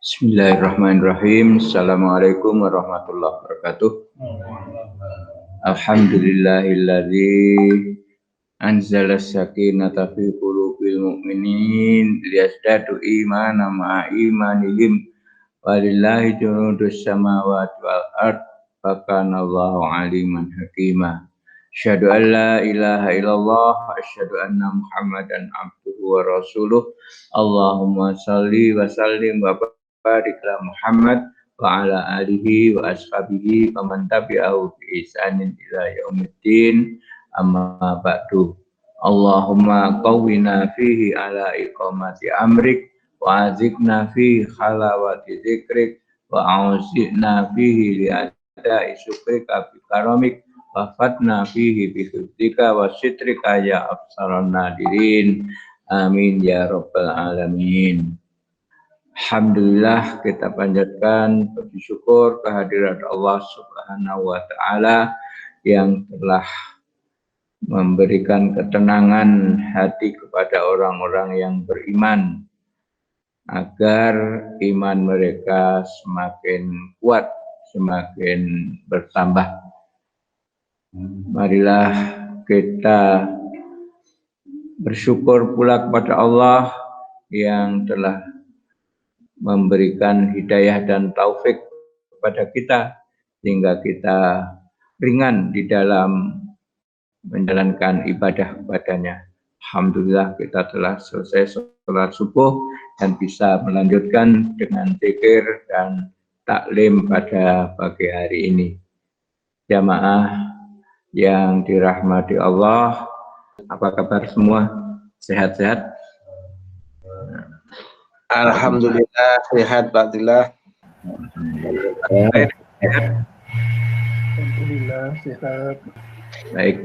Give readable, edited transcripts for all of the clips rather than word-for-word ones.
Bismillahirrahmanirrahim. Assalamualaikum warahmatullahi wabarakatuh. Alhamdulillahilladzi anzala sakinata fi qulubil mu'minin liyazdadu imanan ma'a imanihim walillahi junudus samawati wal ard wa kana Allahu aliman hakima. Asyhadu an la ilaha illallah wa asyhadu anna Muhammadan abduhu wa rasuluh. Allahumma shalli wa sallim wa barik ala Muhammad wa ala alihi wa ashabihi wa man tabi'ahu bi ihsanin ila yaumiddin. Amma ba'du. Allahumma qawwina fihi ala iqamati amrik wa azikna fihi halawati zikrik wa a'udzina fihi li ada'i syukrika bi karamik wa fatna fihi bi hifdzika wa sitrika ya absaran nadirin. Amin ya rabbal alamin. Alhamdulillah, kita panjatkan puji syukur kehadirat Allah Subhanahu wa taala yang telah memberikan ketenangan hati kepada orang-orang yang beriman agar iman mereka semakin kuat, semakin bertambah. Marilah kita bersyukur pula kepada Allah yang telah memberikan hidayah dan taufik kepada kita sehingga kita ringan di dalam menjalankan ibadah kepadanya. Alhamdulillah kita telah selesai sholat subuh dan bisa melanjutkan dengan zikir dan taklim pada pagi hari ini. Jamaah yang dirahmati Allah, apa kabar semua? Sehat-sehat? Alhamdulillah sehat Pak Abdillah. Alhamdulillah sehat. Baik,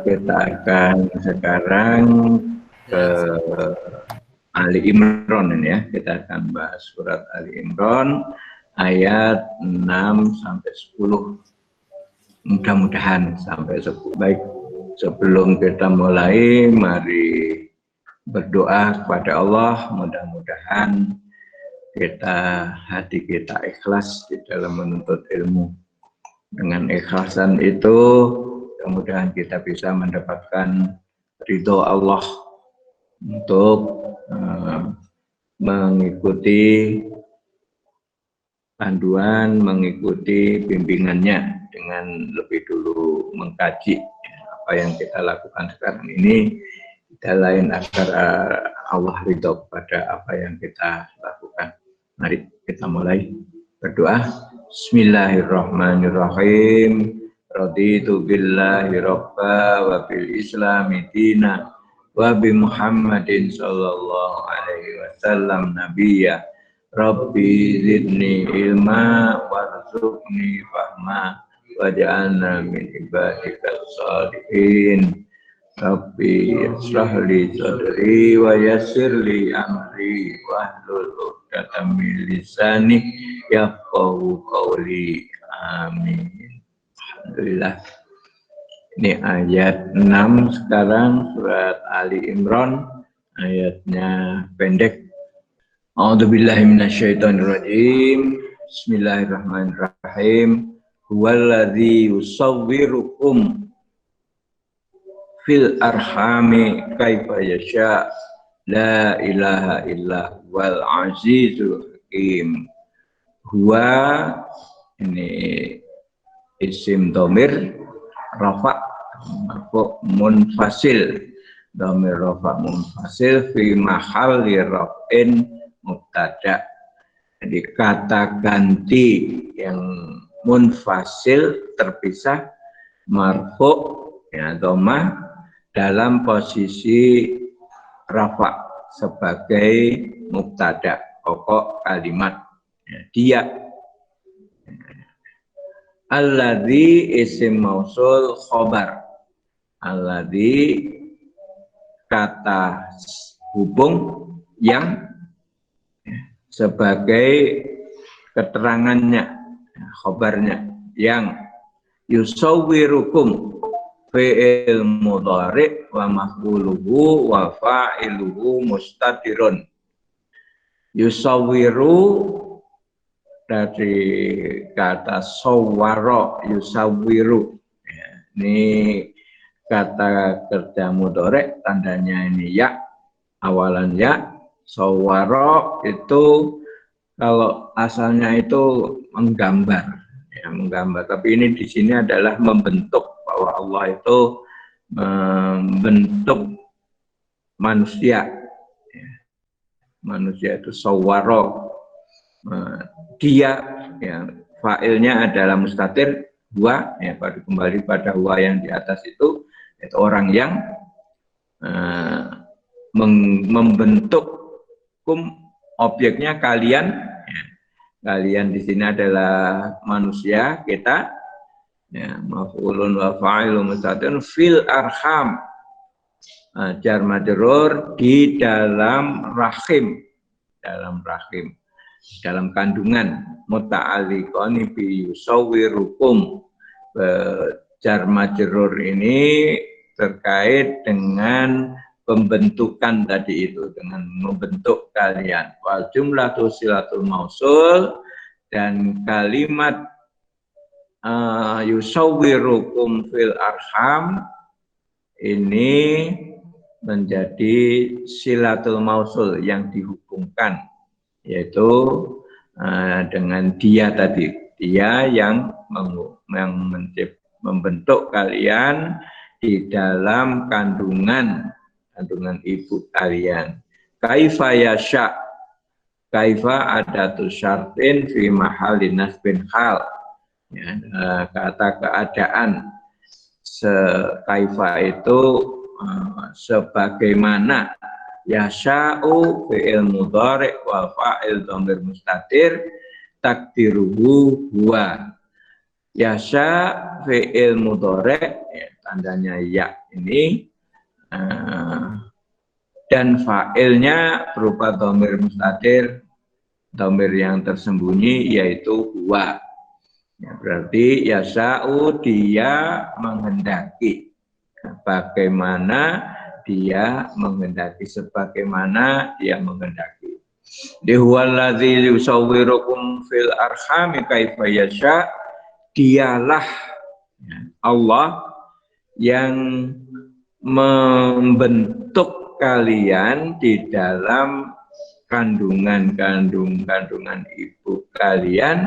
kita akan sekarang ke Ali Imran ini ya. Kita akan bahas surat Ali Imran ayat 6 sampai 10. Mudah-mudahan sampai 10. Baik, sebelum kita mulai, mari berdoa kepada Allah, mudah-mudahan hati kita ikhlas di dalam menuntut ilmu. Dengan ikhlasan itu, mudah-mudahan kita bisa mendapatkan ridho Allah untuk mengikuti panduan, mengikuti bimbingannya dengan lebih dulu mengkaji apa yang kita lakukan sekarang ini. Tidak lain agar Allah ridho kepada apa yang kita lakukan. Mari kita mulai berdoa. Bismillahirrahmanirrahim. Raditu billahi rabba wa bil islami dina wa bi Muhammadin sallallahu alaihi wasallam nabiyya. Rabbi zidni ilma warzuqni fahma waj'alna min ibadikal shalihin. Rabbi yashrah li sadri wa yassir li amri wahlul 'uqdatam min lisani yafqahu qawli. Amin. Alhamdulillah. Ini ayat 6 sekarang surat Ali Imran, ayatnya pendek. A'udzubillahi minasyaitonirrajim. Bismillahirrahmanirrahim. Huwallazi yusawwirukum fil arhami kaifa yasha la ilaha illa wal azizul hakim. Huwa ini isim dhamir rafa marfu munfasil, dhamir rafa munfasil fi mahalli raf'in mubtada. Jadi kata ganti yang munfasil terpisah marfu ya dhamma dalam posisi rafa sebagai mubtada pokok kalimat ya, dia. Alladzi isim mausul khobar. Alladzi kata hubung yang sebagai keterangannya, khobarnya, yang yusawwirukum fi'il mudhari' wa maf'uluhu wa fa'iluhu mustatirun. Yusawiru dari kata sawwara yusawiru. Ya, ini kata kerja mudhari, tandanya ini ya, awalan ya. Sawwara itu kalau asalnya itu menggambar, ya, menggambar. Tapi ini di sini adalah membentuk, bahwa Allah itu membentuk manusia. Ya. Manusia itu sawwara. Dia, ya, fa'ilnya adalah mustatir, huwa, ya, kembali pada huwa yang di atas itu orang yang membentuk objeknya kalian, ya. Kalian di sini adalah manusia, kita, ya, maf'ulun wa fa'ilun mustatir fil arham, jar majrur di dalam rahim, dalam kandungan, muta'alliqani bi yusawwirukum. Jar majrur ini terkait dengan pembentukan tadi itu, dengan membentuk kalian. Wal jumlatu silatul mausul, dan kalimat yusawwirukum fil arham ini menjadi silatul mausul yang dihubungkan, yaitu dengan dia tadi, dia yang membentuk kalian di dalam kandungan ibu kalian. Kaifa yasha, kaifa adatu syartin fi mahallin nasbin hal, ya, kata keadaan. Kaifa itu sebagaimana, yasha'u fi'il mudhari wa fa'il dhamir mustatir takdiruhu huwa. Yasha fi'il mudhari, ya, tandanya ya ini, dan fa'ilnya berupa dhamir mustatir, dhamir yang tersembunyi, yaitu huwa. Ya, berarti yasha'u, dia menghendaki. Bagaimana dia menghendaki, sebagaimana dia menghendaki. Huwallazi yusawwirukum fil arhami kaifa yasha, dialah, ya, Allah yang membentuk kalian di dalam kandungan ibu kalian.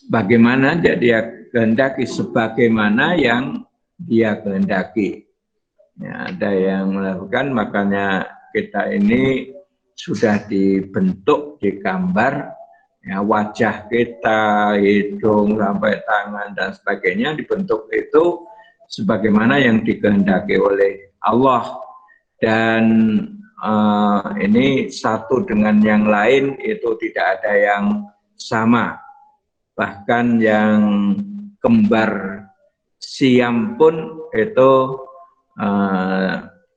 Bagaimana dia kehendaki, sebagaimana yang dia kehendaki. Ya, ada yang melakukan, makanya kita ini sudah dibentuk, digambar, ya, wajah kita, hidung sampai tangan dan sebagainya dibentuk itu sebagaimana yang dikehendaki oleh Allah. Dan ini satu dengan yang lain itu tidak ada yang sama. Bahkan yang kembar siam pun itu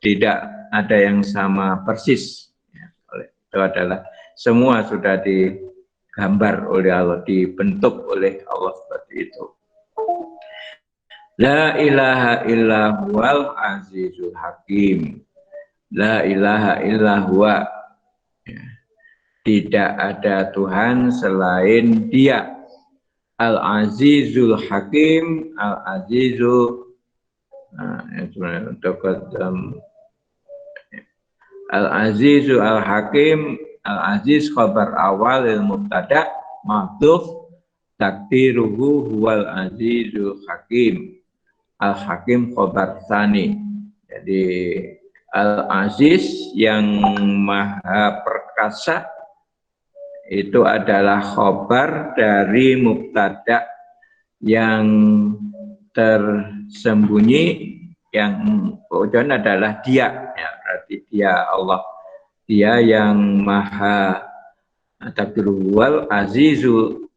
tidak ada yang sama persis. Itu adalah semua sudah digambar oleh Allah, dibentuk oleh Allah seperti itu. La ilaha illa huwal azizul hakim. La ilaha illa huwa. Tidak ada Tuhan selain Dia. Al-Azizul Hakim, Al-Azizu, Al-Azizu Al-Hakim. Al-Aziz khabar awal il-mubtada mahdhuf takdiruhu huwal azizul hakim. Al-Hakim khabar tsani. Jadi Al-Aziz yang maha perkasa itu adalah khobar dari mubtada yang tersembunyi, yang bocoran adalah dia, ya, berarti dia Allah, dia yang maha takdirul azizu,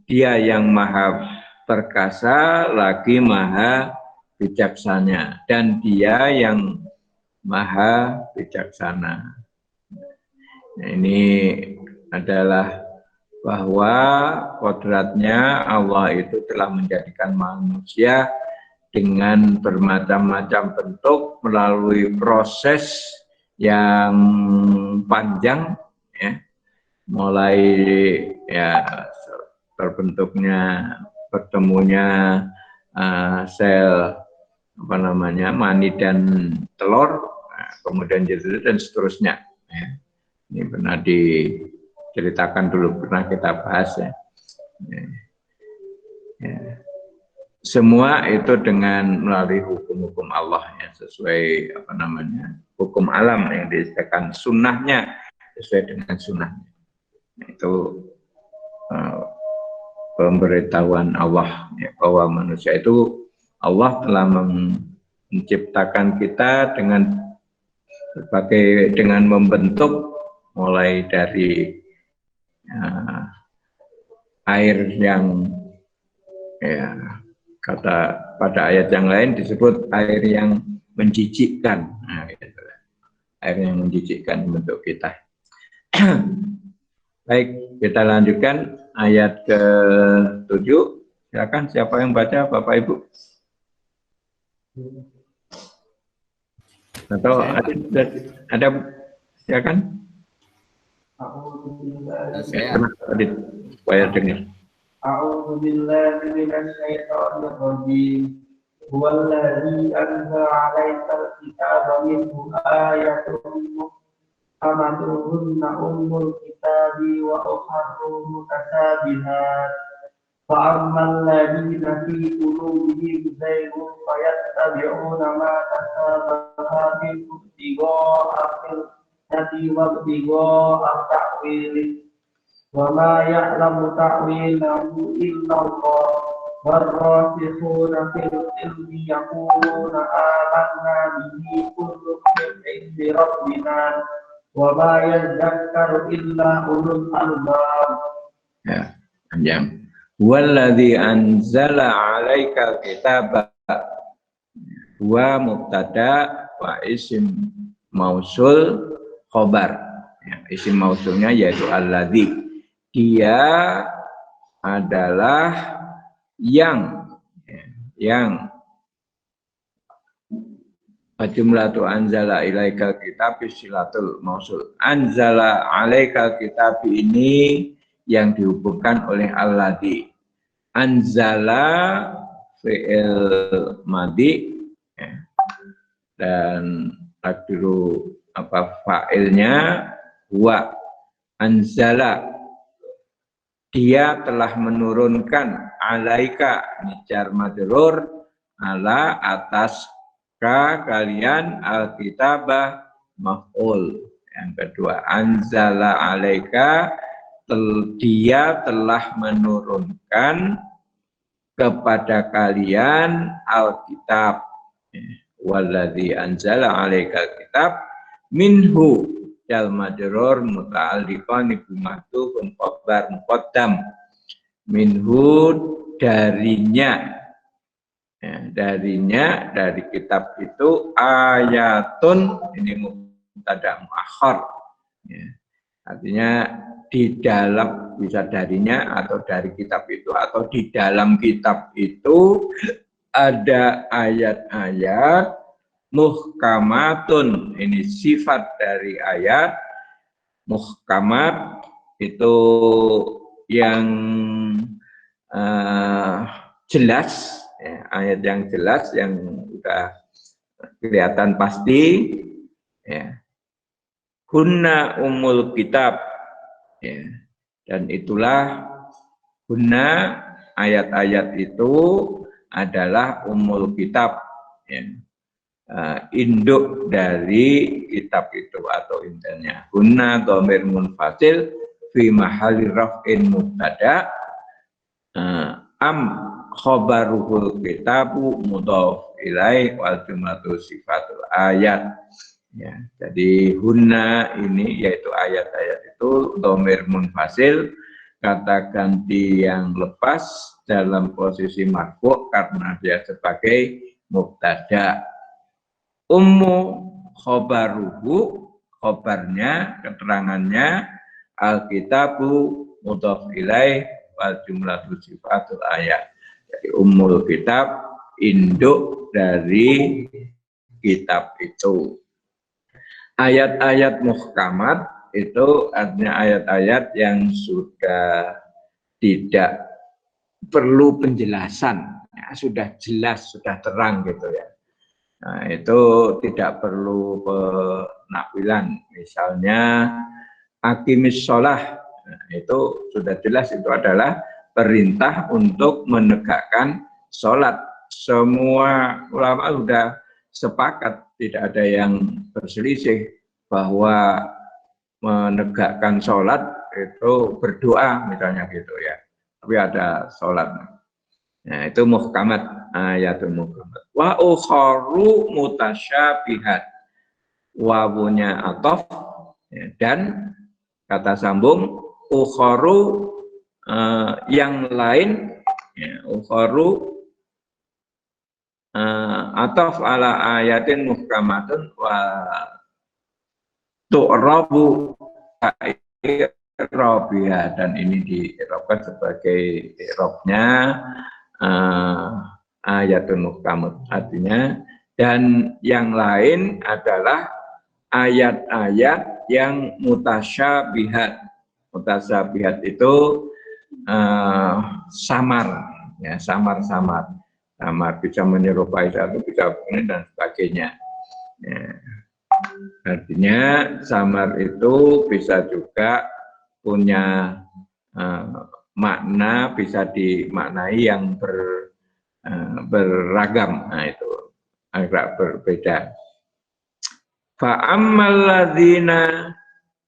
dia yang maha perkasa lagi maha bijaksana, dan dia yang maha bijaksana. Nah, ini adalah bahwa kodratnya Allah itu telah menjadikan manusia dengan bermacam-macam bentuk melalui proses yang panjang, ya, mulai ya terbentuknya bertemunya sel mani dan telur, kemudian jadi dan seterusnya. Ya. Ini pernah diceritakan dulu, pernah kita bahas ya. Ya. Semua itu dengan melalui hukum-hukum Allah ya, sesuai hukum alam yang disediakan, sunnahnya sesuai dengan sunnahnya. Itu pemberitahuan Allah ya, bahwa manusia itu Allah telah menciptakan kita dengan membentuk mulai dari air yang ya, kata pada ayat yang lain disebut air yang menjijikkan. Nah, gitu. Air yang menjijikkan bentuk kita. Baik, kita lanjutkan ayat ke-7. Silakan siapa yang baca, Bapak Ibu? Atau ada silakan. Supaya dengar. أعوذ بالله من الشيطان الرجيم هو الذي أنزل عليك الكتاب منه آية محكمة هن أم الكتاب وأخر متشابهات فأما الذين في قلوبهم زيغ فيتبعون ما تشابه منه ابتغاء الفتنة وابتغاء تأويله وما يعلم تأويله إلا الله والراسخون في العلم يقولون آمنا به كل من عند ربنا وما يذكر إلا أولو الألباب. Ya, panjang. Walladzi anzala 'alaikal kitaba wa mubtada wa isim mausul khobar. Ya, isim mausulnya yaitu alladzi. Dia adalah yang jumlatu anzala ilaikal kitab silatul mausul. Anzala alaikal kitab ini yang dihubungkan oleh alladzi. Anzala fi'il madhi ya. Dan takdiru fa'ilnya huwa. Anzala, dia telah menurunkan alaika jar majrur ala atas kalian alkitabah maf'ul. Yang kedua, anzala alaika, dia telah menurunkan kepada kalian alkitab. Walladzi anzala alaikal kitab minhu jal majrur muta'alliqan bi mahdhufun khabar muqaddam. Minhu, darinya ya, dari kitab itu ayatun, ini mubtada muakhar ya. Artinya di dalam, bisa darinya atau dari kitab itu atau di dalam kitab itu ada ayat-ayat muhkamatun, ini sifat dari ayat. Muhkamat itu yang jelas ya, ayat yang jelas yang sudah kelihatan pasti ya. Hunna umul kitab ya. Dan itulah hunna, ayat-ayat itu adalah umul kitab ya. Induk dari kitab itu atau intinya. Hunna dhamir munfasil fi mahalli raf'in mubtada, am khabaruhul kitabu mudhaf ilaih wal jumlatu sifatul ayat ya. Jadi hunna ini yaitu ayat-ayat itu dhamir munfasil, kata ganti yang lepas dalam posisi marfu' karena dia sebagai mubtada. Ummu khobaruhu, khobarnya, keterangannya, alkitabu mudhaf ilaih wal jumlatu sifatul ayat. Jadi ummul kitab, induk dari kitab itu. Ayat-ayat muhkamat itu artinya ayat-ayat yang sudah tidak perlu penjelasan, ya, sudah jelas, sudah terang gitu ya. Nah, itu tidak perlu penakwilan. Misalnya aqimis sholah, nah, itu sudah jelas itu adalah perintah untuk menegakkan sholat. Semua ulama sudah sepakat, tidak ada yang berselisih bahwa menegakkan sholat itu berdoa misalnya gitu ya. Tapi ada sholat. Nah, itu muhkamat, ayatul muhkamat. Wa ukharu mutasyabihat. Wawunya atof, ya, dan kata sambung ukharu yang lain, ya, ukharu atof ala ayatin muhkamatun wa tu'rabu Robia, dan ini diirobkan sebagai irobnya ayatul muhkamat, artinya dan yang lain adalah ayat-ayat yang mutasyabihat. Mutasyabihat itu samar, ya, samar bisa menyerupai satu, bisa dan sebagainya. Ya. Artinya samar itu bisa juga punya makna, bisa dimaknai yang beragam. Nah, itu agak berbeda. Fa'ammal ladzina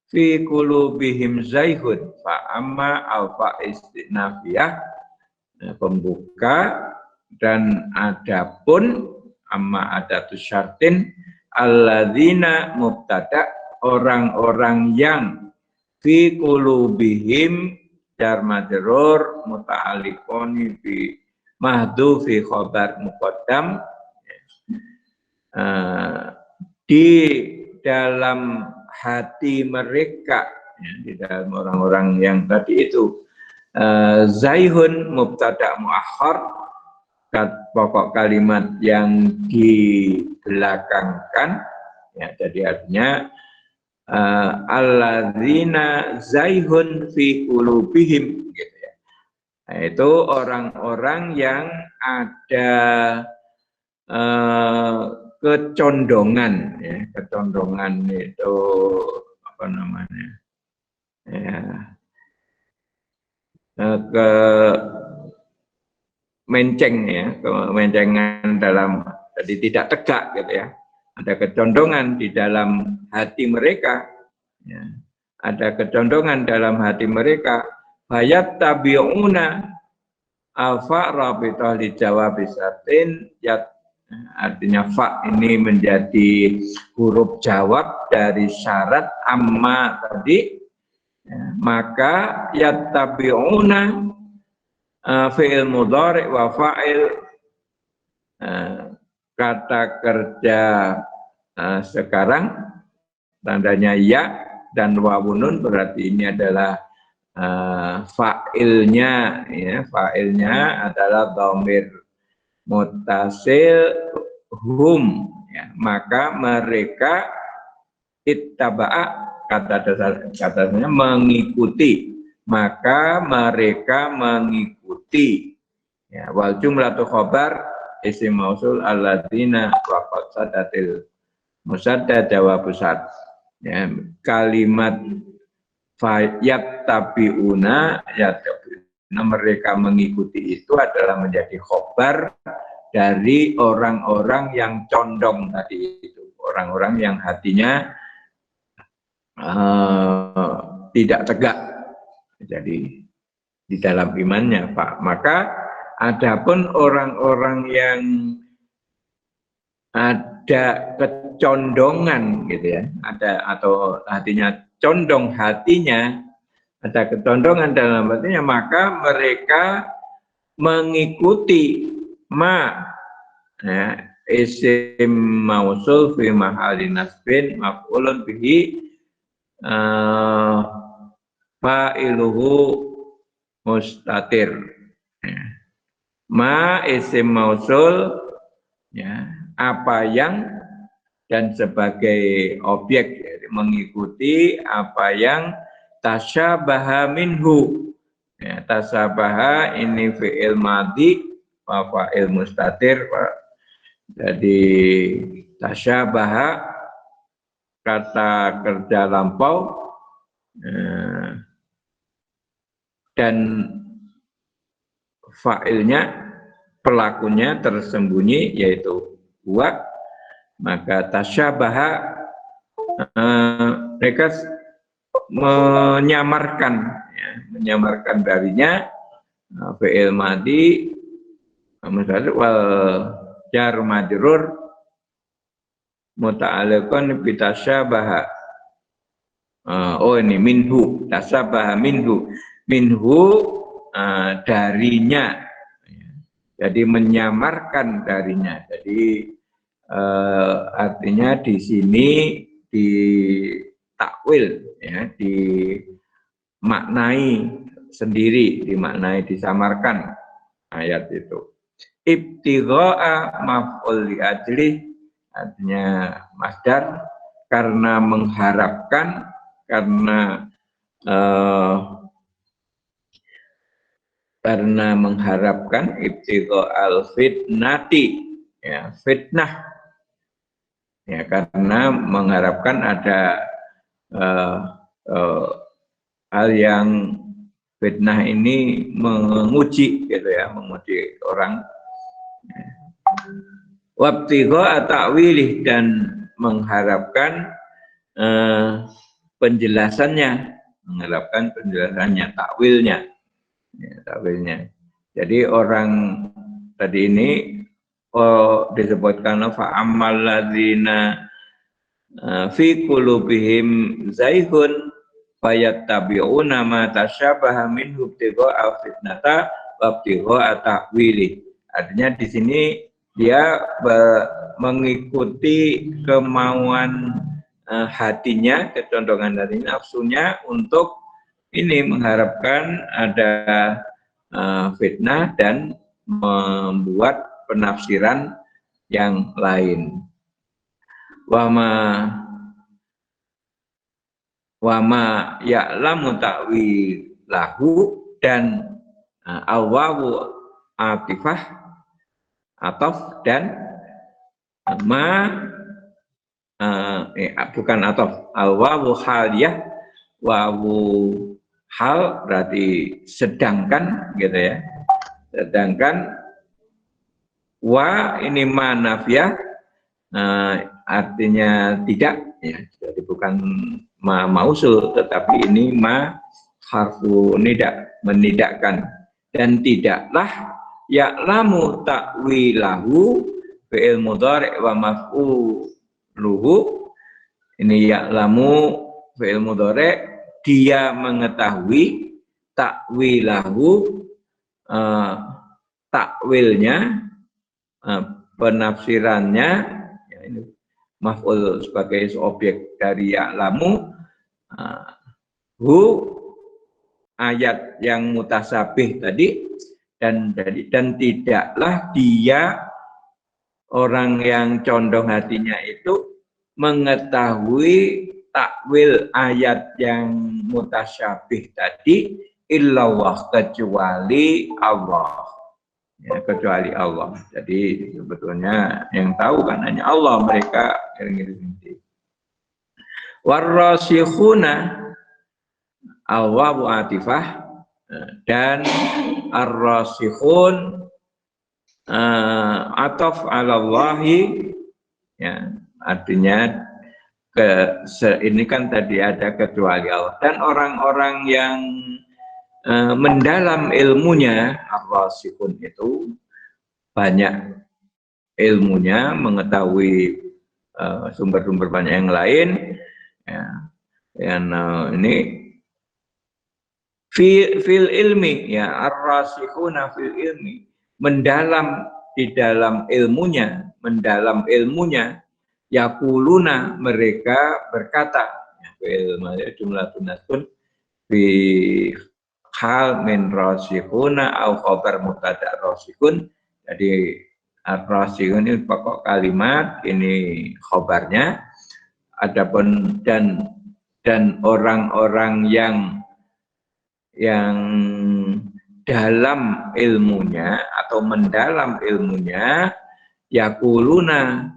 fi qulubihim zayghun, fa'amma alfa istinafiyah, pembuka, dan adapun amma adatus syartin alladzina mubtada, orang-orang yang fi qulubihim jar majrur muta'alliqun fi mahdhufi khabar muqaddam, di dalam hati mereka, ya, di dalam orang-orang yang tadi itu zaihun mubtada muakhar, pokok kalimat yang dibelakangkan, ya, jadi artinya alladzina zaihun fi qulubihim gitu ya. Nah, itu orang-orang yang ada kecondongan, ya, kecondongan itu apa namanya, ya, ke menceng, ya, kemencengan dalam, jadi tidak tegak gitu ya, ada kecondongan di dalam hati mereka, ya, ada kecondongan dalam hati mereka. Bayat tabiuna alfa rabitah li jawab bisatin, ya, artinya fa ini menjadi huruf jawab dari syarat amma tadi, ya, maka yattabi'una fi'il mudhari' wa fa'il, kata kerja sekarang tandanya ya dan wawunun, berarti ini adalah fa'ilnya, ya, fa'ilnya adalah dhamir mutasil hum, ya, maka mereka ittaba'a, katanya mengikuti, maka mereka mengikuti, ya, wal jumlatu khabar isim mausul alladzina wa qasadatil musaddad jawab pusat, ya, kalimat fayat tabiuna, ya, mereka mengikuti itu adalah menjadi khobar dari orang-orang yang condong tadi itu, orang-orang yang hatinya tidak tegak, jadi di dalam imannya, Pak. Maka adapun orang-orang yang ada kecondongan gitu ya, ada atau hatinya condong, hatinya ada kecondongan dalam hatinya, maka mereka mengikuti ma, ya, isim mausul fi mahalli nasbin maf'ulun bihi fa'iluhu mustatir, ya. Ma isim mausul, ya, apa yang dan sebagai objek, mengikuti apa yang tasyabaha minhu. Ya, tasyabaha ini fi'il madhi wa fa'il mustatir. Jadi tasyabaha kata kerja lampau dan fa'ilnya, pelakunya tersembunyi yaitu huwa, maka tasyabaha mereka menyamarkan darinya fi'il madhi wal jar majrur muta'alliqun bi tasyabaha. Ini minhu, tasyabaha minhu darinya. Jadi menyamarkan darinya. Jadi artinya di sini di takwil, ya, dimaknai sendiri, disamarkan ayat itu. Ibtigha'a maf'ul li ajli, artinya masdar, karena mengharapkan, karena ibtigha'al fitnati, ya, fitnah, ya, karena mengharapkan ada hal yang fitnah ini menguji, gitu ya, menguji orang. Wabtigha ta'wilih, dan mengharapkan penjelasannya, takwilnya, ya, takwilnya. Jadi orang tadi ini disebutkan fa'ammal ladzina fi qulubihim zaighun fayattabi'una ma tasyabaha minhu ibtigha'a fitnata wa ibtigha'a ta'wili. Artinya di sini dia mengikuti kemauan hatinya, kecondongan dari nafsunya untuk ini, mengharapkan ada fitnah dan membuat penafsiran yang lain. Wama ya'lamu ta'wilahu, dan awawu atifah, atof, dan bukan atof, al-wawu haliyah, wawu hal berarti sedangkan, gitu ya, sedangkan wa ini ma nafiyah, artinya tidak, ya, jadi bukan ma mausul, tetapi ini ma harfu nida, menidakkan. Dan tidaklah ya'lamu ta'wilahu fi'il mudhari' wa maf'uluhu, ini ya'lamu fi'il mudhari', dia mengetahui, ta'wilahu takwilnya, penafsirannya, ya, ini maf'ul sebagai objek dari ya'lamu, ayat yang mutasabih tadi, dan tidaklah dia, orang yang condong hatinya itu, mengetahui takwil ayat yang mutasyabih tadi, illallah, kecuali Allah, ya, kecuali Allah. Jadi sebetulnya yang tahu kan hanya Allah, mereka ngirim-ngirim. Warrasikhuna al-wawu atifah, dan ar-rasikhun ataf alallahi, ya, artinya ini kan tadi ada kecuali Allah, dan orang-orang yang mendalam ilmunya, ar-rasikhun itu banyak ilmunya, mengetahui sumber-sumber banyak yang lain, ya, yang ini fil ilmi, ya, ar-rasikhuna fil ilmi, mendalam di dalam ilmunya, yaquluna, mereka berkata, fil jumlah tunasun fi hal min rasikhuna au khabar mubtada rasikhun. Jadi Ar-Rasikun ini pokok kalimat, ini khobarnya. Adapun dan orang-orang yang dalam ilmunya atau mendalam ilmunya, yaquluna,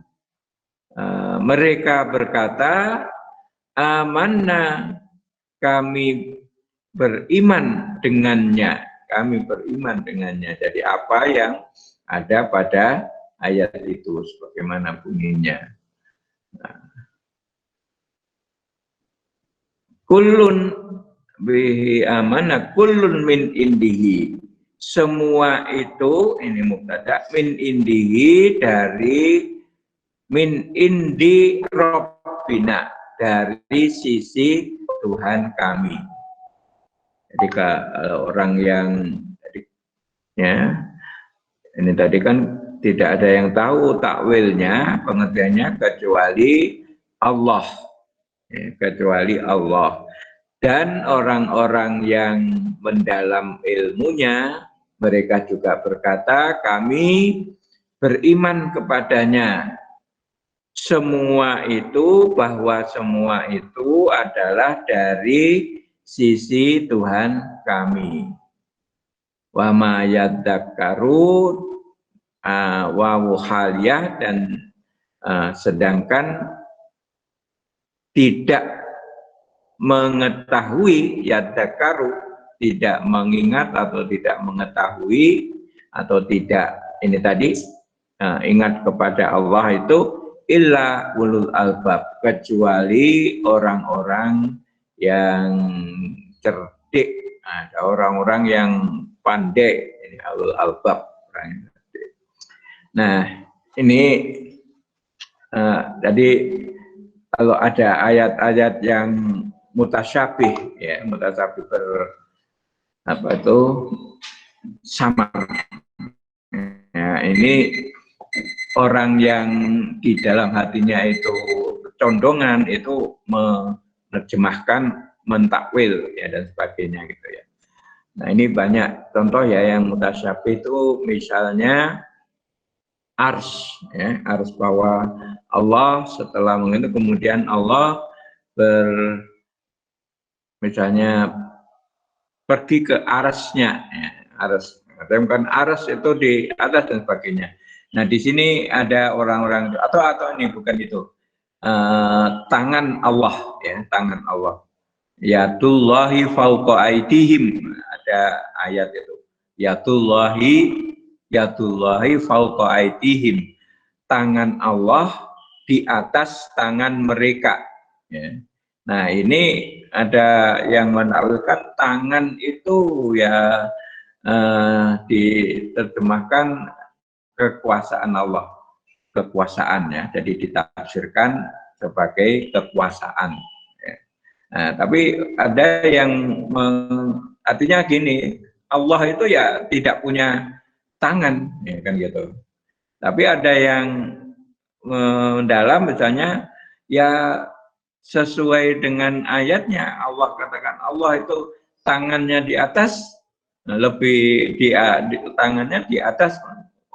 mereka berkata, amanna, kami beriman dengannya, Jadi apa yang ada pada ayat itu, sebagaimana bunyinya. Kullun bihi amana, kullun min indihi. Semua itu, ini mubtada, min indihi, dari min indi Rabbina, dari sisi Tuhan kami. Jadi kalau orang yang ini tadi kan tidak ada yang tahu takwilnya, pengertiannya kecuali Allah, kecuali Allah. Dan orang-orang yang mendalam ilmunya, mereka juga berkata, kami beriman kepadanya. Semua itu, bahwa semua itu adalah dari sisi Tuhan kami. Wa ma yadzakkaru, wawu haliyah, dan sedangkan tidak mengetahui, yadzakkaru, tidak mengingat atau tidak mengetahui atau tidak, ini tadi ingat kepada Allah itu, illa ulul albab, kecuali orang-orang yang cerdik, ada orang-orang yang pandai, ini ulul albab. Nah, ini tadi kalau ada ayat-ayat yang mutasyabih, ya, mutasyabih samar. Ya, ini orang yang di dalam hatinya itu condongan, itu menerjemahkan, mentakwil, ya, dan sebagainya gitu ya. Nah, ini banyak contoh ya yang mutasyabih itu, misalnya ars, ya, ars, bahwa Allah setelah mengenai kemudian Allah misalnya pergi ke arsnya, ya, ars, kan ars itu di atas dan sebagainya. Nah, di sini ada orang-orang atau ini bukan itu, tangan Allah, ya, tangan Allah. Yadullahi fauqa aidihim, ada ayat itu. Yadullahi fauqa aidihim, tangan Allah di atas tangan mereka. Ya. Nah, ini ada yang menakwilkan tangan itu ya diterjemahkan kekuasaan Allah, kekuasaan, ya, jadi ditafsirkan sebagai kekuasaan. Ya. Nah, tapi ada yang artinya gini, Allah itu ya tidak punya tangan, ya kan gitu. Tapi ada yang mendalam, misalnya ya sesuai dengan ayatnya, Allah katakan Allah itu tangannya di atas, lebih tangannya di atas.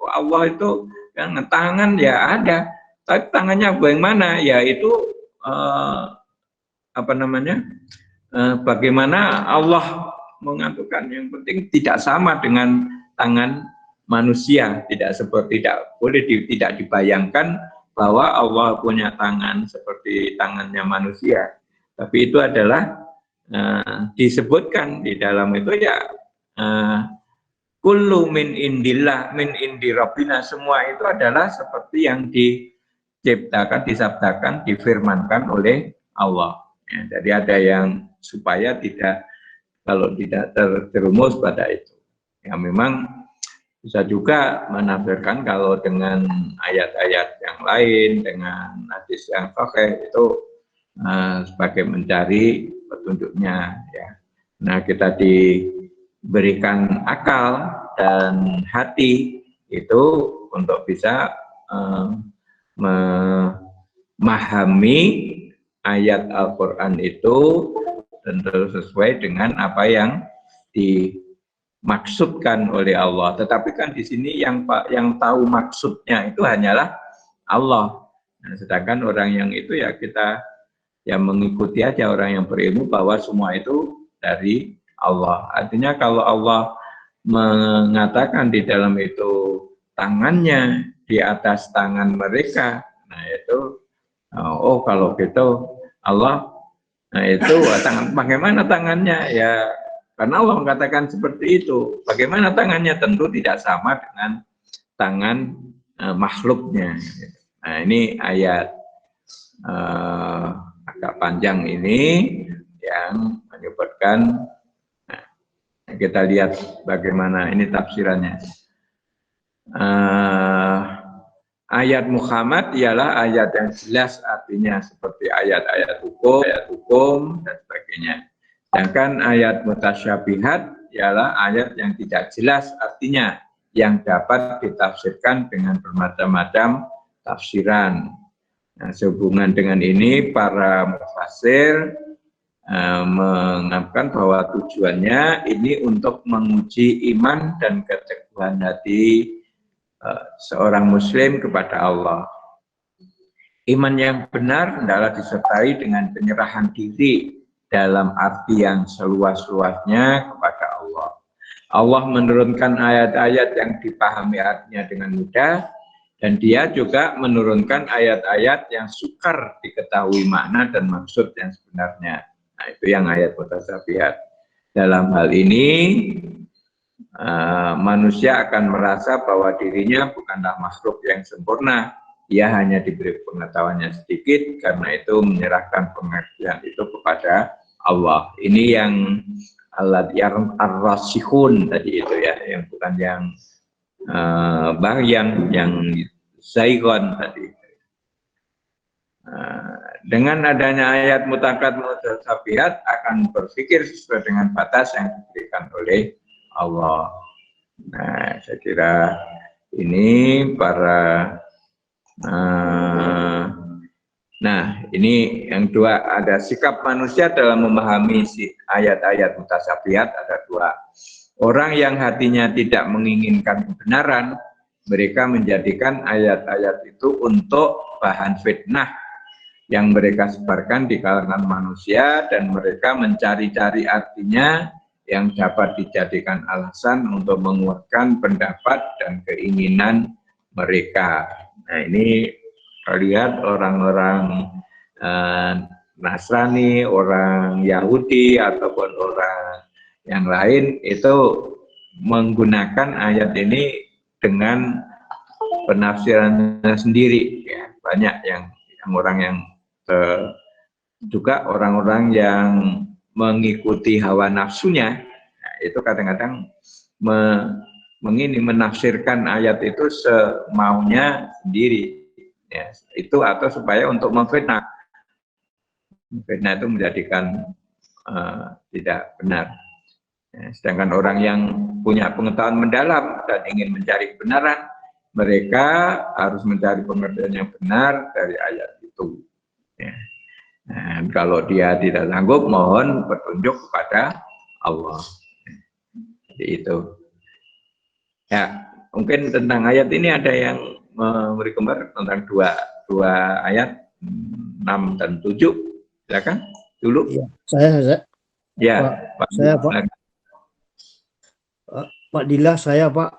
Allah itu kan tangan ya ada, tapi tangannya bagaimana? Ya itu bagaimana Allah mengaturkan. Yang penting tidak sama dengan tangan manusia, tidak boleh tidak dibayangkan bahwa Allah punya tangan seperti tangannya manusia. Tapi itu adalah disebutkan di dalam itu, ya, kullu min indillah, min indi rabbina, semua itu adalah seperti yang diciptakan, disabdakan, difirmankan oleh Allah. Ya, jadi ada yang supaya kalau tidak terjerumus pada itu. Ya, memang bisa juga menafsirkan kalau dengan ayat-ayat yang lain, dengan hadis yang sahih itu sebagai mencari petunjuknya, ya. Nah, kita diberikan akal dan hati itu untuk bisa memahami ayat Al-Quran itu tentu sesuai dengan apa yang dimaksudkan oleh Allah. Tetapi kan di sini yang tahu maksudnya itu hanyalah Allah. Nah, sedangkan orang yang itu ya kita yang mengikuti aja, orang yang berilmu bahwa semua itu dari Allah. Artinya kalau Allah mengatakan di dalam itu tangannya di atas tangan mereka, nah itu oh kalau gitu Allah, nah itu bagaimana tangannya ya, karena Allah mengatakan seperti itu. Bagaimana tangannya? Tentu tidak sama dengan tangan makhluknya. Nah ini ayat agak panjang ini yang menyebutkan. Nah, kita lihat bagaimana ini tafsirannya. Ayat Muhammad ialah ayat yang jelas, artinya seperti ayat-ayat hukum dan sebagainya. Sedangkan ayat mutasyabihat ialah ayat yang tidak jelas, artinya yang dapat ditafsirkan dengan bermacam-macam tafsiran. Nah, sehubungan dengan ini para mufassir mengatakan bahwa tujuannya ini untuk menguji iman dan keteguhan hati seorang muslim kepada Allah. Iman yang benar adalah disertai dengan penyerahan diri dalam arti yang seluas-luasnya kepada Allah. Allah menurunkan ayat-ayat yang dipahami artinya dengan mudah, dan dia juga menurunkan ayat-ayat yang sukar diketahui makna dan maksud yang sebenarnya. Nah, itu yang ayat mutasyabihat. Dalam hal ini manusia akan merasa bahwa dirinya bukanlah makhluk yang sempurna. Ia hanya diberi pengetahuannya sedikit, karena itu menyerahkan pengertian itu kepada Allah. Ini yang alat yang ar-rasihun tadi itu ya, yang bukan yang yang zaigon tadi. Dengan adanya ayat mutasyabihat akan berpikir sesuai dengan batas yang diberikan oleh Allah. Nah, saya kira ini nah, ini yang dua, ada sikap manusia dalam memahami ayat-ayat mutasyabihat ada dua. Orang yang hatinya tidak menginginkan kebenaran, mereka menjadikan ayat-ayat itu untuk bahan fitnah yang mereka sebarkan di kalangan manusia, dan mereka mencari-cari artinya yang dapat dijadikan alasan untuk menguatkan pendapat dan keinginan mereka. Nah, ini lihat orang-orang Nasrani, orang Yahudi ataupun orang yang lain itu menggunakan ayat ini dengan penafsirannya sendiri. Ya, banyak yang orang yang juga orang-orang yang mengikuti hawa nafsunya, nah, itu kadang-kadang menafsirkan ayat itu semaunya sendiri, ya, itu atau supaya untuk memfitnah. Fitnah itu menjadikan tidak benar. Ya, sedangkan orang yang punya pengetahuan mendalam dan ingin mencari kebenaran, mereka harus mencari pengertian yang benar dari ayat itu. Ya. Nah, kalau dia tidak sanggup, mohon petunjuk kepada Allah. Jadi itu. Ya, mungkin tentang ayat ini ada yang memberi gambar tentang dua ayat 6 dan 7. Silakan dulu. Ya, saya. Ya, Pak, saya Pak. Pak Dila, saya Pak.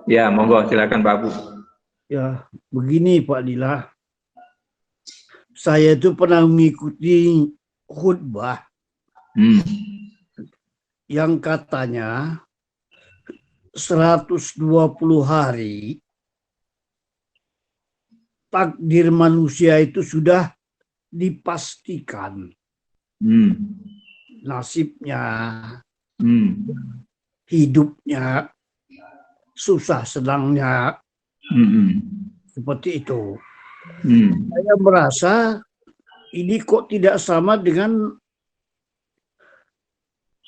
Ya, monggo silakan Pak Abu. Ya, begini Pak Dila. Saya itu pernah mengikuti khutbah yang katanya 120 hari takdir manusia itu sudah dipastikan. Nasibnya, hidupnya, susah senangnya, seperti itu. Saya merasa ini kok tidak sama dengan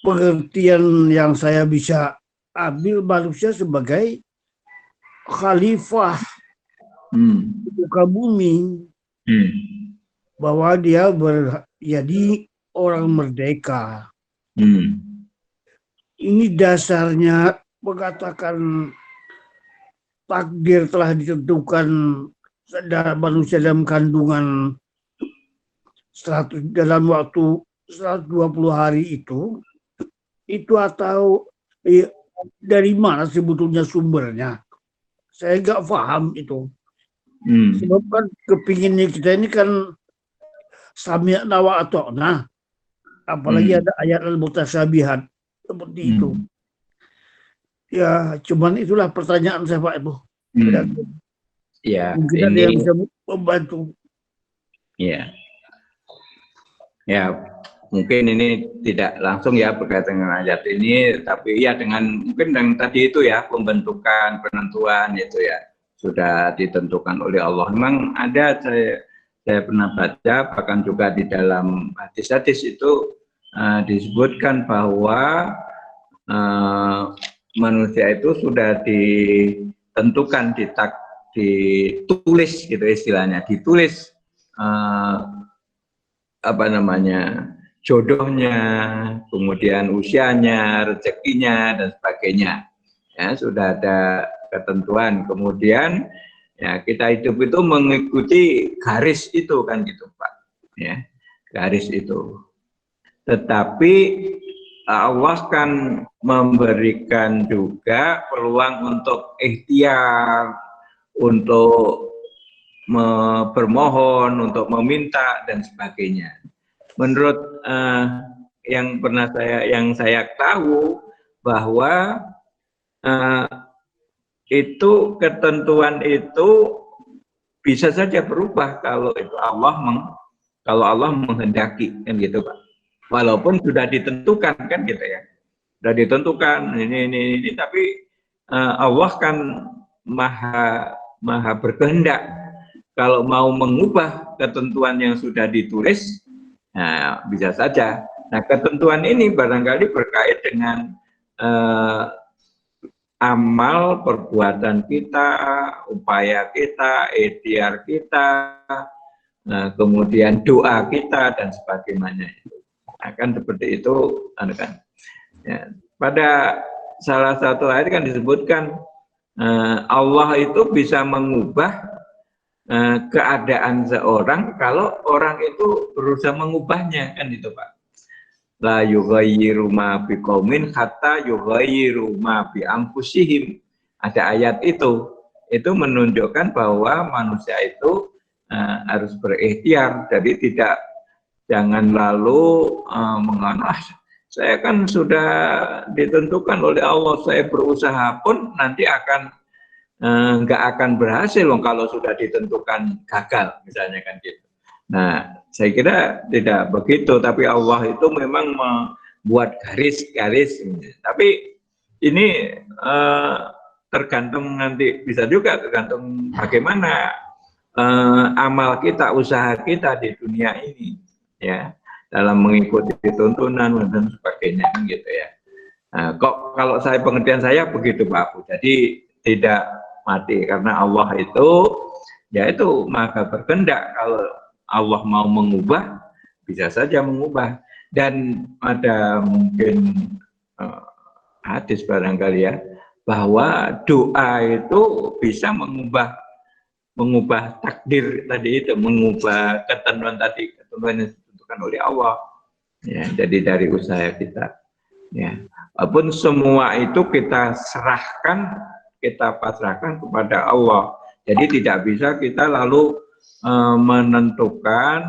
pengertian yang saya bisa ambil manusia sebagai khalifah di muka bumi, bahwa dia jadi orang merdeka. ini dasarnya mengatakan takdir telah ditentukan manusia dalam kandungan dalam waktu 120 hari itu atau dari mana sebetulnya sumbernya? Saya nggak paham itu. Sebab kan kepinginnya kita ini kan sami'na wa ata'na. Apalagi ada ayat al-mutasyabihat seperti itu. Ya, cuman itulah pertanyaan saya Pak Ibu. Ya, mungkin ada yang bisa membantu. Ya. Ya, mungkin ini tidak langsung ya berkaitan dengan ayat ini, tapi ya dengan mungkin yang tadi itu ya, pembentukan, penentuan itu ya sudah ditentukan oleh Allah. Memang ada saya pernah baca, bahkan juga di dalam hadis-hadis itu disebutkan bahwa manusia itu sudah ditentukan, ditulis gitu istilahnya, ditulis jodohnya, kemudian usianya, rezekinya dan sebagainya. Ya, sudah ada ketentuan. Kemudian ya kita hidup itu mengikuti garis itu kan gitu Pak. Ya, garis itu. Tetapi Allah kan memberikan juga peluang untuk ikhtiar, untuk bermohon, untuk meminta dan sebagainya. Menurut yang saya tahu bahwa itu ketentuan itu bisa saja berubah kalau itu Allah menghendaki kan gitu Pak. Walaupun sudah ditentukan kan gitu ya. Sudah ditentukan ini tapi Allah kan maha berkehendak. Kalau mau mengubah ketentuan yang sudah ditulis, nah bisa saja. Nah ketentuan ini barangkali berkait dengan amal perbuatan kita, upaya kita, ikhtiar kita, kemudian doa kita dan sebagainya. Akan seperti itu, kan. Ya, pada salah satu ayat kan disebutkan Allah itu bisa mengubah keadaan seorang kalau orang itu berusaha mengubahnya kan itu Pak. La yughayyiru ma biqaumin hatta yughayyiru ma bi anfusihim. Ada ayat itu menunjukkan bahwa manusia itu harus berikhtiar, jadi jangan lalu mengatakan saya kan sudah ditentukan oleh Allah, saya berusaha pun nanti nggak akan berhasil loh kalau sudah ditentukan gagal misalnya kan gitu. Nah saya kira tidak begitu, tapi Allah itu memang membuat garis-garis. Tapi ini tergantung nanti, bisa juga tergantung bagaimana amal kita, usaha kita di dunia ini ya, dalam mengikuti tuntunan dan sebagainya gitu ya. Nah, kok kalau pengertian saya begitu Pak Abu, jadi tidak mati karena Allah itu yaitu maha berkehendak. Kalau Allah mau mengubah bisa saja mengubah. Dan ada mungkin hadis barangkali ya, bahwa doa itu bisa mengubah takdir tadi itu, mengubah ketentuan yang ditentukan oleh Allah ya, jadi dari usaha kita ya. Walaupun semua itu kita pasrahkan kepada Allah. Jadi tidak bisa kita lalu menentukan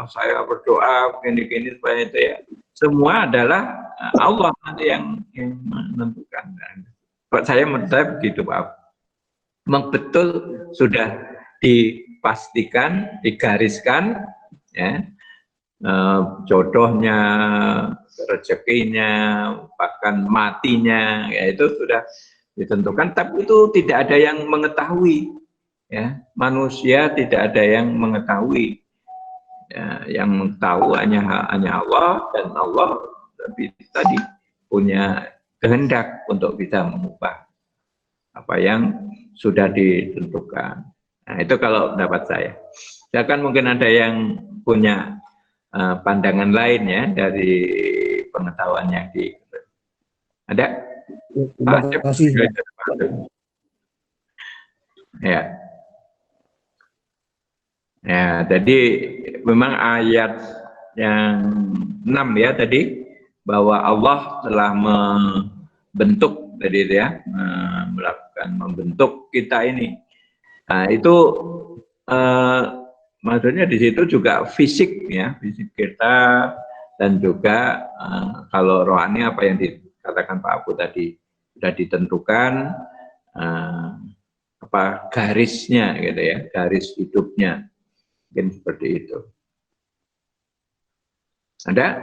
saya berdoa begini-gini supaya itu ya. Semua adalah Allah nanti yang menentukan. Menurut saya begitu Pak. Memang betul sudah dipastikan, digariskan ya, jodohnya, rezekinya, bahkan matinya, ya itu sudah ditentukan, tapi itu tidak ada yang mengetahui ya, manusia tidak ada yang mengetahui ya, yang tahu hanya Allah, dan Allah tapi tadi punya kehendak untuk bisa mengubah apa yang sudah ditentukan. Nah itu kalau pendapat saya. Bahkan mungkin ada yang punya pandangan lain ya dari pengetahuan yang Ada? Terima kasih. Ya. Ya, jadi memang ayat yang 6 ya tadi, bahwa Allah telah membentuk tadi itu ya, membentuk kita ini. Nah, itu maksudnya di situ juga fisik ya, fisik kita, dan juga kalau rohani apa yang dikatakan Pak Abu tadi sudah ditentukan apa garisnya gitu ya, garis hidupnya. Mungkin seperti itu. Ada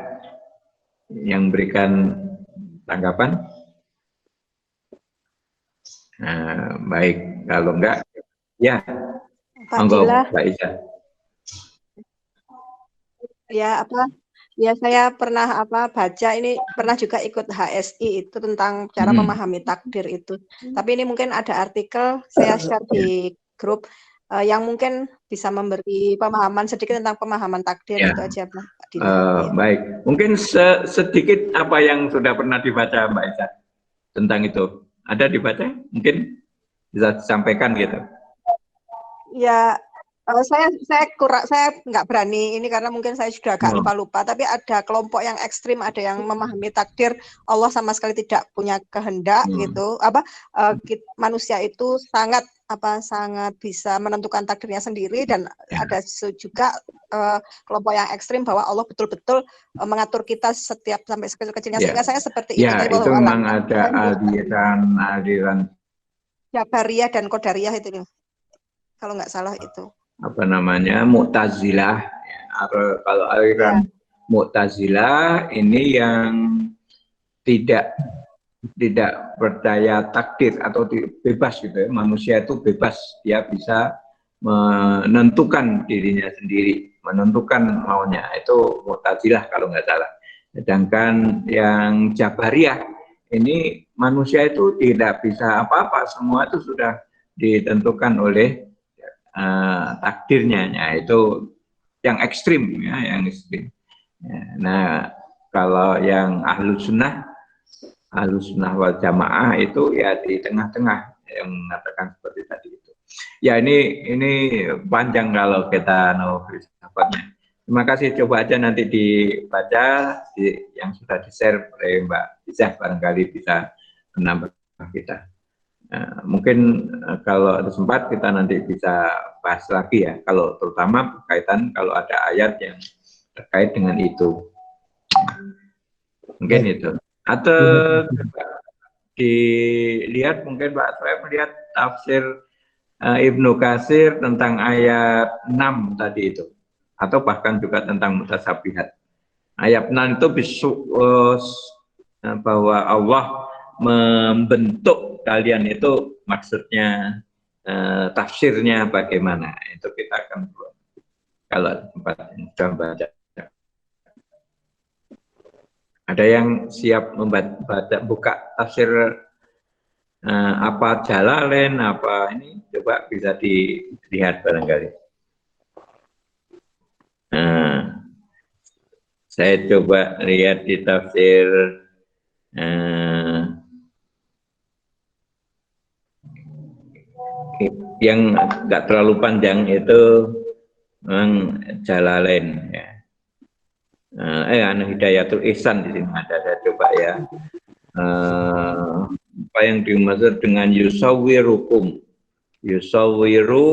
yang berikan tanggapan? Baik, kalau enggak, ya, monggo Mbak Isa. Ya apa? Ya saya pernah baca ini, pernah juga ikut HSI itu tentang cara memahami takdir itu. Tapi ini mungkin ada artikel saya share di grup yang mungkin bisa memberi pemahaman sedikit tentang pemahaman takdir itu aja Pak. Baik, mungkin sedikit apa yang sudah pernah dibaca Mbak Isa tentang itu. Ada dibaca? Mungkin bisa disampaikan gitu. Ya, saya nggak berani ini karena mungkin saya sudah agak lupa-lupa. Tapi ada kelompok yang ekstrim, ada yang memahami takdir Allah sama sekali tidak punya kehendak gitu. Manusia itu sangat bisa menentukan takdirnya sendiri, dan ada juga kelompok yang ekstrim bahwa Allah betul-betul mengatur kita setiap sampai sekecil-kecilnya. Sehingga saya seperti itu. Ya, itu memang ada aliran Jabariyah dan Qadariyah itu kalau nggak salah itu. Apa namanya, Mu'tazilah. Ya, kalau aliran Mu'tazilah ini yang tidak berdaya takdir atau bebas gitu ya. Manusia itu bebas, dia bisa menentukan dirinya sendiri, menentukan maunya. Itu Mu'tazilah kalau nggak salah. Sedangkan yang Jabariyah ini manusia itu tidak bisa apa-apa, semua itu sudah ditentukan oleh takdirnya. Ya, itu yang ekstrim ya, yang ekstrim. Ya, nah, kalau yang Ahlus Sunnah wal Jamaah itu ya di tengah-tengah yang mengatakan seperti tadi itu. Ya, ini panjang kalau kita filsafatnya. Terima kasih, coba aja nanti dibaca yang sudah di-share oleh Mbak Isa, barangkali bisa menambah kita. Mungkin kalau ada sempat kita nanti bisa bahas lagi ya, kalau terutama berkaitan kalau ada ayat yang terkait dengan itu. Mungkin itu. Atau dilihat mungkin Pak, saya melihat tafsir Ibnu Katsir tentang ayat 6 tadi itu, atau bahkan juga tentang mutasyabihat. Ayat 6 itu bahwa Allah membentuk kalian, itu maksudnya tafsirnya bagaimana, itu kita akan kalau tempat sudah baca. Ada yang siap buka tafsir apa Jalalain, apa ini, coba bisa dilihat barangkali. Saya coba lihat di tafsir yang nggak terlalu panjang itu memang Jalalain ya. Hidayatul Ihsan di sini ada, saya coba ya. Apa yang dimaksud dengan yusawwirukum? Yusawwiru,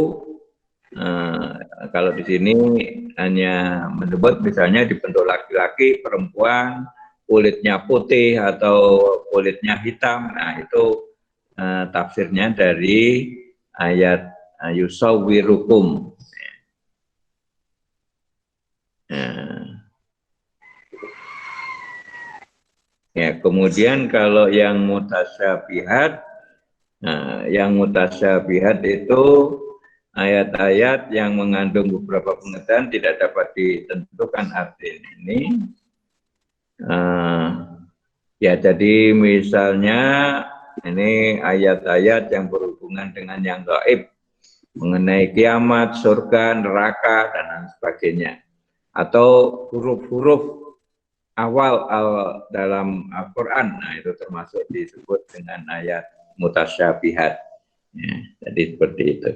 kalau di sini hanya menyebut misalnya dibentuk laki-laki, perempuan, kulitnya putih atau kulitnya hitam. Nah, itu tafsirnya dari ayat yusawwirukum. Ya, kemudian kalau yang mutasyabihat, itu ayat-ayat yang mengandung beberapa pengertian tidak dapat ditentukan arti ini. Ya, jadi misalnya ini ayat-ayat yang berhubungan dengan yang gaib, mengenai kiamat, surga, neraka, dan lain sebagainya. Atau huruf-huruf awal dalam Al-Quran, nah itu termasuk disebut dengan ayat mutasyabihat. Ya, jadi seperti itu.